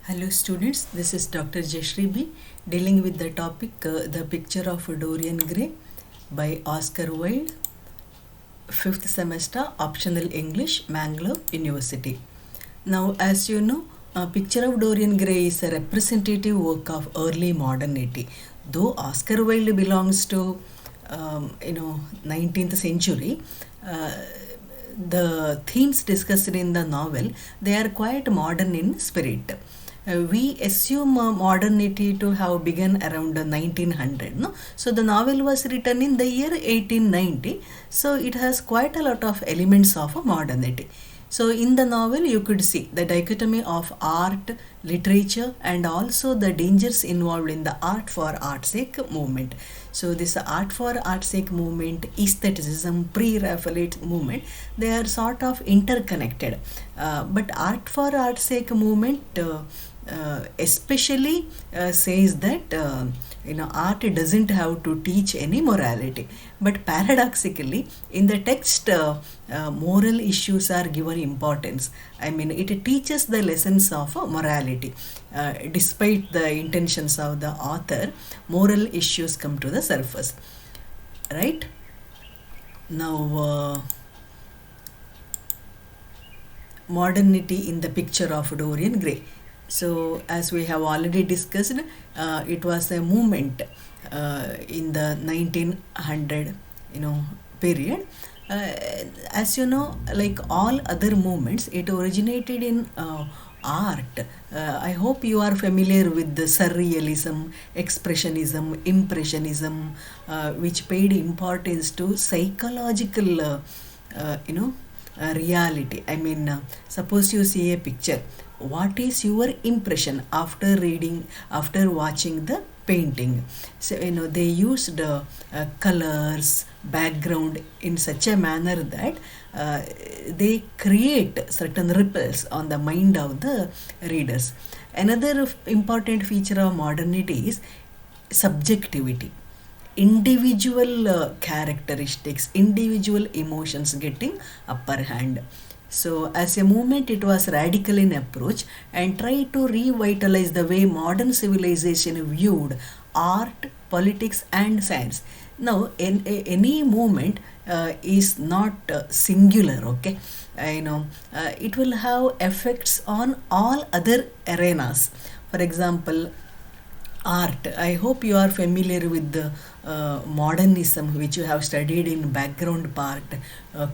Hello students, this is Dr. Jayashree B dealing with the topic The Picture of Dorian Gray by Oscar Wilde, 5th semester, optional English, Mangalore University. Now as you know, Picture of Dorian Gray is a representative work of early modernity. Though Oscar Wilde belongs to 19th century, the themes discussed in the novel, they are quite modern in spirit. We assume modernity to have begun around 1900. No? So the novel was written in the year 1890. So it has quite a lot of elements of modernity. So in the novel you could see the dichotomy of art, literature and also the dangers involved in the art for art's sake movement. So this art for art's sake movement, aestheticism, pre-Raphaelite movement, they are sort of interconnected. But art for art's sake movement especially says that art doesn't have to teach any morality, but paradoxically in the text moral issues are given importance. I mean, it teaches the lessons of morality. Despite the intentions of the author, moral issues come to the surface, right? Now modernity in the picture of Dorian Gray. So as we have already discussed, it was a movement in the 1900 period. As you know, like all other movements, it originated in art. I hope you are familiar with the surrealism, expressionism, impressionism, which paid importance to psychological reality. I mean, suppose you see a picture, what is your impression after watching the painting? So they used colors, background in such a manner that they create certain ripples on the mind of the readers. Another important feature of modernity is subjectivity. Individual characteristics, individual emotions getting upper hand. So as a movement, it was radical in approach and tried to revitalize the way modern civilization viewed art, politics and science. Now any movement is not singular, okay? It will have effects on all other arenas. For example, art. I hope you are familiar with the modernism, which you have studied in background part,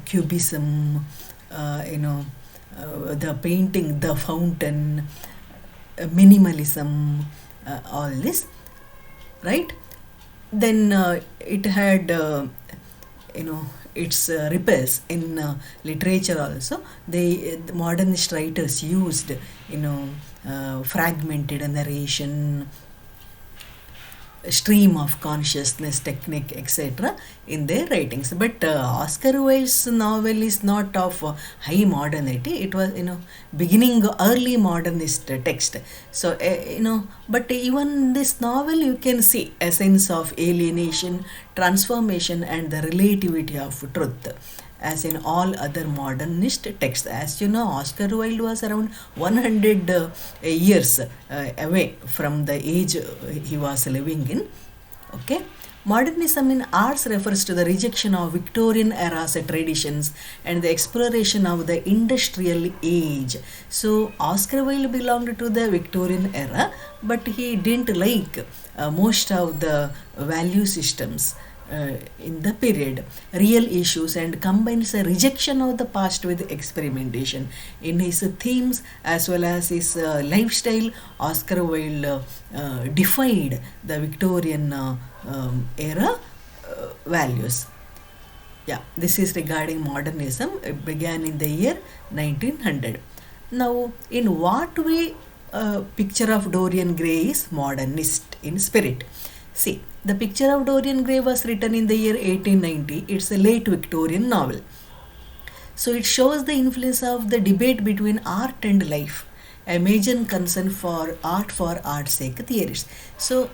cubism, the painting, the fountain, minimalism, all this, right? Then it had its ripples in literature also. The modernist writers used fragmented narration, stream of consciousness technique, etc. in their writings. But Oscar Wilde's novel is not of high modernity. It was beginning early modernist text. So but even this novel you can see a sense of alienation, transformation and the relativity of truth, as in all other modernist texts. As you know, Oscar Wilde was around 100 years away from the age he was living in. Okay. Modernism in arts refers to the rejection of Victorian era traditions and the exploration of the industrial age. So Oscar Wilde belonged to the Victorian era, but he didn't like most of the value systems in the period, real issues, and combines a rejection of the past with experimentation. In his themes as well as his lifestyle, Oscar Wilde defied the Victorian era values. Yeah, this is regarding modernism. It began in the year 1900. Now, in what way picture of Dorian Gray is modernist in spirit? See, the Picture of Dorian Gray was written in the year 1890. It's a late Victorian novel. So it shows the influence of the debate between art and life. a major concern for art's sake theorists. So,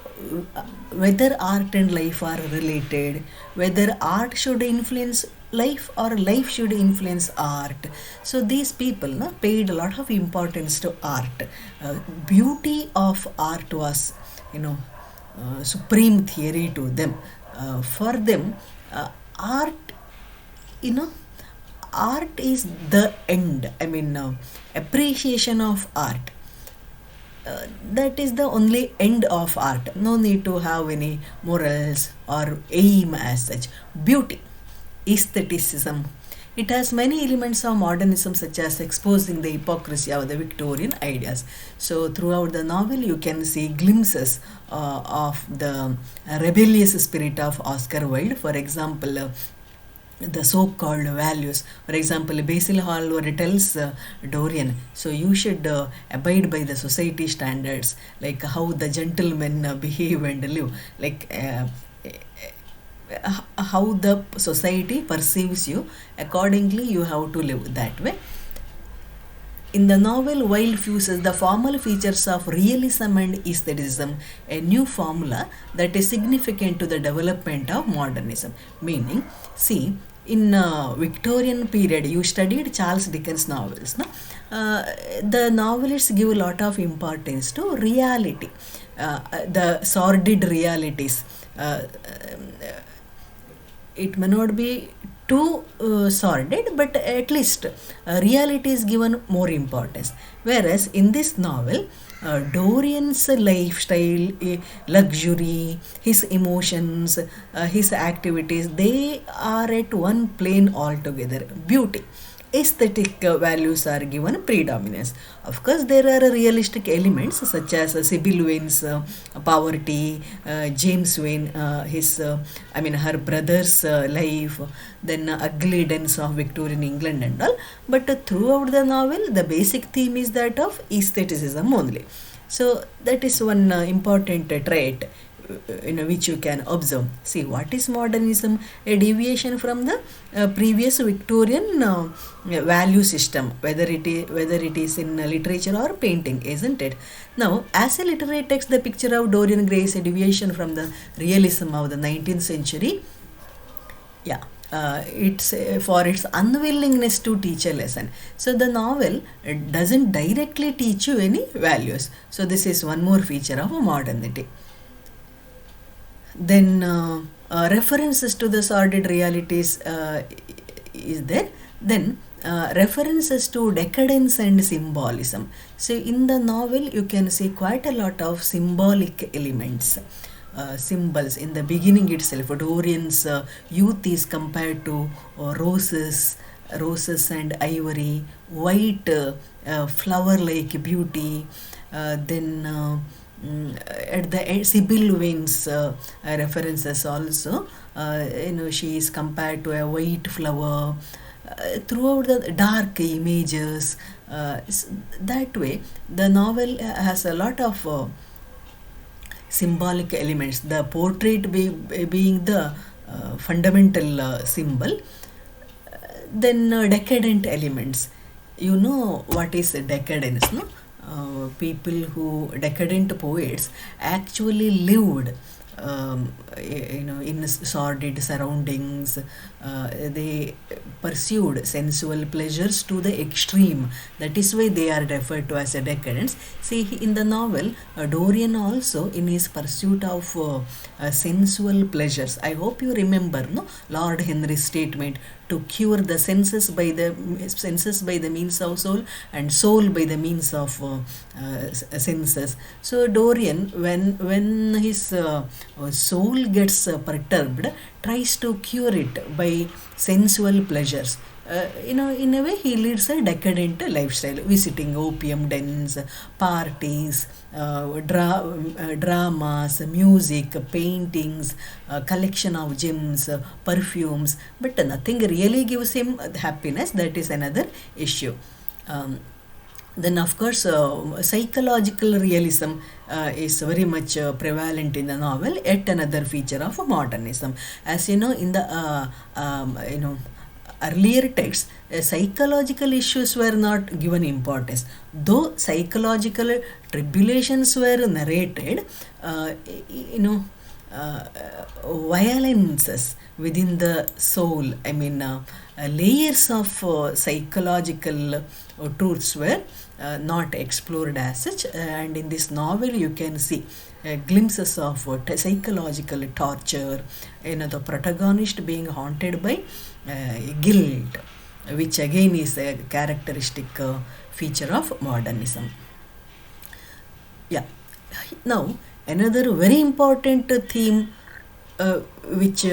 whether art and life are related, whether art should influence life or life should influence art. So these people no, paid a lot of importance to art. Beauty of art was, supreme theory to them. For them, art, you know, art is the end. Appreciation of art. That is the only end of art. No need to have any morals or aim as such. Beauty, aestheticism. It has many elements of modernism, such as exposing the hypocrisy of the Victorian ideas. So, throughout the novel, you can see glimpses of the rebellious spirit of Oscar Wilde. For example, the so-called values. For example, Basil Hallward tells Dorian, so you should abide by the society standards, like how the gentlemen behave and live, like how the society perceives you, accordingly you have to live that way. In the novel, Wilde fuses the formal features of realism and aestheticism, a new formula that is significant to the development of modernism. Meaning, see, in Victorian period, you studied Charles Dickens novels. No? The novelists give a lot of importance to reality, the sordid realities. It may not be too sordid, but at least reality is given more importance. Whereas in this novel, Dorian's lifestyle, luxury, his emotions, his activities, they are at one plane altogether. Beauty, aesthetic values are given predominance. Of course, there are realistic elements such as Sybil Vane's poverty, James Vane, her brother's life, then ugly dens of Victorian England and all. But throughout the novel, the basic theme is that of aestheticism only. So that is one important trait which you can observe. See, what is modernism? A deviation from the previous Victorian value system, whether it is in literature or painting, isn't it? Now, as a literary text, the picture of Dorian Gray is a deviation from the realism of the 19th century. Yeah. It's for its unwillingness to teach a lesson. So the novel doesn't directly teach you any values. So this is one more feature of modernity. Then references to the sordid realities is there. Then references to decadence and symbolism. So in the novel you can see quite a lot of symbolic elements. Symbols in the beginning itself. Dorian's youth is compared to roses and ivory, white flower-like beauty. Then at the end, Sybil Vane's references also. She is compared to a white flower. Throughout the dark images, that way the novel has a lot of symbolic elements, the portrait being the fundamental symbol. Then decadent elements. You know what is decadence, no? Decadent poets actually lived in sordid surroundings. They pursued sensual pleasures to the extreme. That is why they are referred to as a decadents. See, in the novel, Dorian also, in his pursuit of sensual pleasures, I hope you remember, no, Lord Henry's statement, to cure the senses by the means of soul, and soul by the means of senses. So Dorian, when his soul gets perturbed, tries to cure it by sensual pleasures. In a way, he leads a decadent lifestyle, visiting opium dens, parties, dramas, music, paintings, collection of gems, perfumes, but nothing really gives him happiness. That is another issue. Then, of course, psychological realism is very much prevalent in the novel, yet another feature of modernism. As you know, in the earlier texts, psychological issues were not given importance. Though psychological tribulations were narrated, you know, uh, violences within the soul, layers of psychological truths were not explored as such. And in this novel, you can see glimpses of psychological torture, the protagonist being haunted by guilt, which again is a characteristic feature of modernism. Yeah. Now, another very important theme which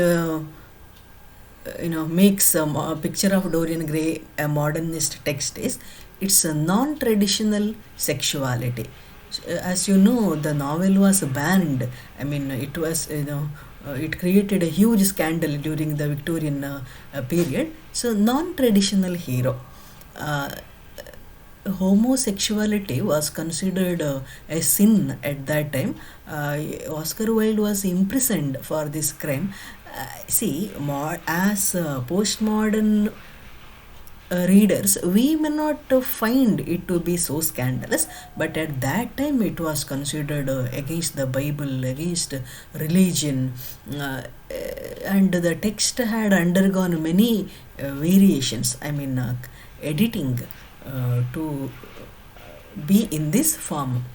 makes a picture of Dorian Gray a modernist text is its a non-traditional sexuality. As you know, the novel was banned. It was it created a huge scandal during the Victorian period. So, non-traditional hero. Uh, Homosexuality was considered a sin at that time. Oscar Wilde was imprisoned for this crime. See, as postmodern readers, we may not find it to be so scandalous, but at that time it was considered against the Bible, against religion, and the text had undergone many variations. Editing to be in this form.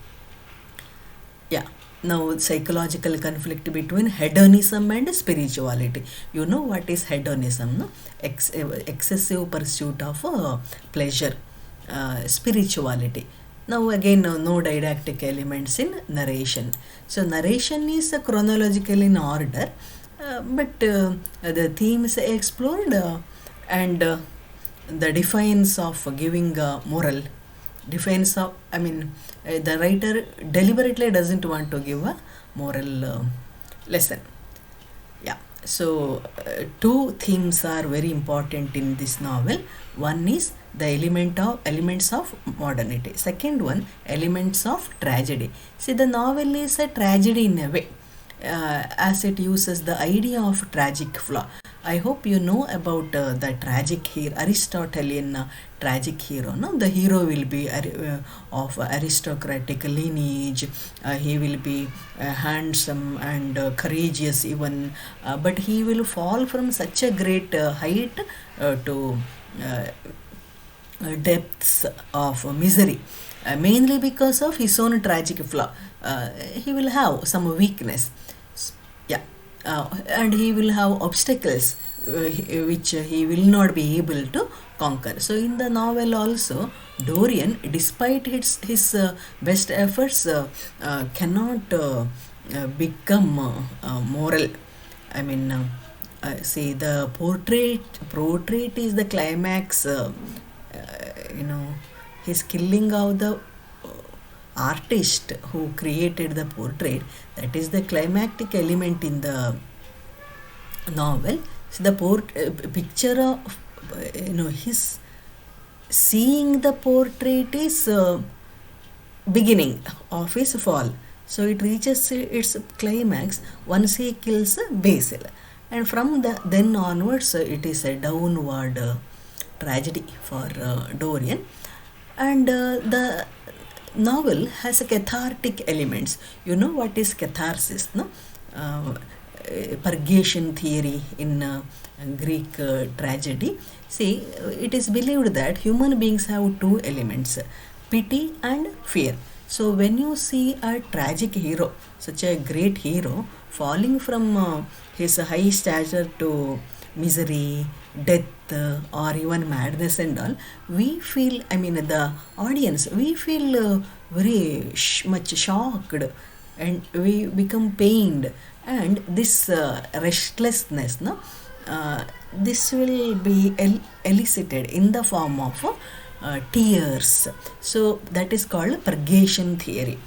Yeah. Now, psychological conflict between hedonism and spirituality. You know what is hedonism, no? Excessive pursuit of pleasure. Spirituality. Now, again, no didactic elements in narration. So, narration is chronological in order, but the themes explored, and the defiance of giving moral defense of, the writer deliberately doesn't want to give a moral lesson. Yeah. So two themes are very important in this novel. One is the elements of modernity. Second one, elements of tragedy. See, the novel is a tragedy in a way, as it uses the idea of tragic flaw. I hope you know about the tragic hero, Aristotelian tragic hero. No, the hero will be of aristocratic lineage. He will be handsome and courageous even, but he will fall from such a great height to depths of misery, mainly because of his own tragic flaw. He will have some weakness. Yeah. And he will have obstacles which he will not be able to conquer. So in the novel also, Dorian, despite his best efforts, cannot become moral. See, the portrait is the climax. His killing of the artist who created the portrait, that is the climactic element in the novel. So the picture of his seeing the portrait is beginning of his fall. So it reaches its climax once he kills Basil, and from then onwards it is a downward tragedy for Dorian. And the novel has a cathartic elements. You know what is catharsis, no? Purgation theory in Greek tragedy. See, it is believed that human beings have two elements, pity and fear. So when you see a tragic hero, such a great hero, falling from his high stature to misery, death, or even madness and all, we feel, the audience, we feel very much shocked, and we become pained, and this restlessness, no, this will be elicited in the form of tears. So that is called purgation theory.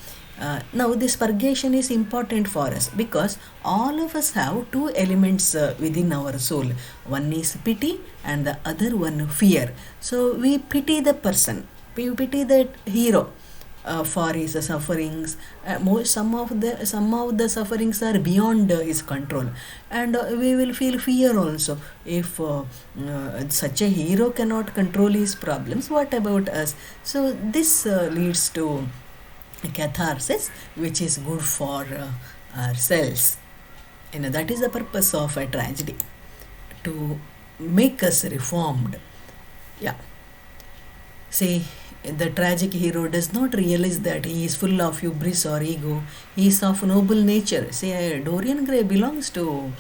Now this purgation is important for us because all of us have two elements within our soul. One is pity and the other one fear. So we pity the person, we pity that hero for his sufferings. Some of the sufferings are beyond his control, and we will feel fear also. If such a hero cannot control his problems, what about us? So this leads to catharsis, which is good for ourselves. That is the purpose of a tragedy, to make us reformed. Yeah. See, the tragic hero does not realize that he is full of hubris or ego. He is of noble nature. See, Dorian Gray belongs to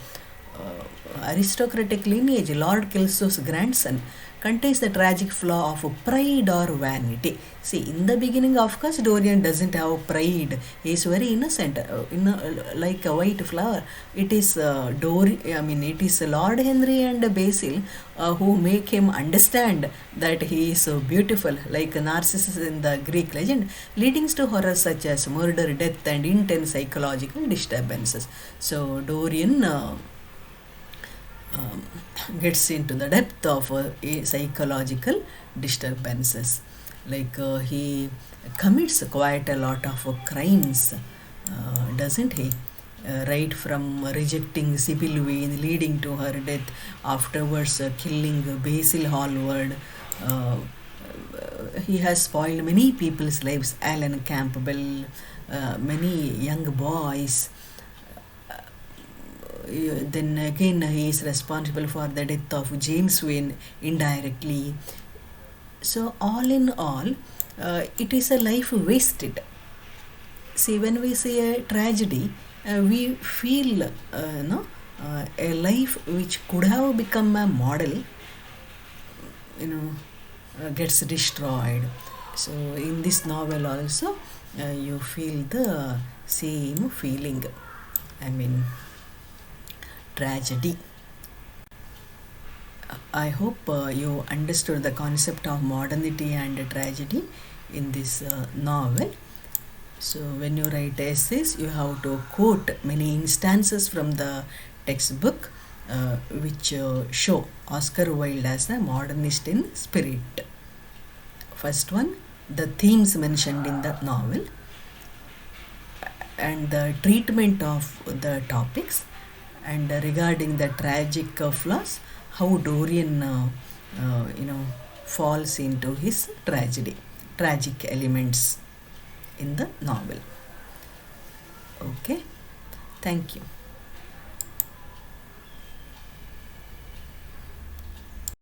aristocratic lineage. Lord Kelso's grandson contains the tragic flaw of pride or vanity. See, in the beginning, of course, Dorian doesn't have pride. He is very innocent, like a white flower. It is it is Lord Henry and Basil who make him understand that he is so beautiful, like Narcissus in the Greek legend, leading to horrors such as murder, death, and intense psychological disturbances. So Dorian um, gets into the depth of psychological disturbances. Like he commits quite a lot of crimes, doesn't he? Right from rejecting Sybil Vane, leading to her death, afterwards killing Basil Hallward. Uh, he has spoiled many people's lives, Alan Campbell, many young boys. Then again, he is responsible for the death of James Wayne indirectly. So, all in all, it is a life wasted. See, when we see a tragedy, we feel a life which could have become a model, gets destroyed. So, in this novel also, you feel the same feeling. I mean, tragedy. I hope you understood the concept of modernity and tragedy in this novel. So, when you write essays, you have to quote many instances from the textbook which show Oscar Wilde as a modernist in spirit. First one, the themes mentioned in the novel and the treatment of the topics, and regarding the tragic flaws, how Dorian falls into his tragic elements in the novel. Okay, thank you.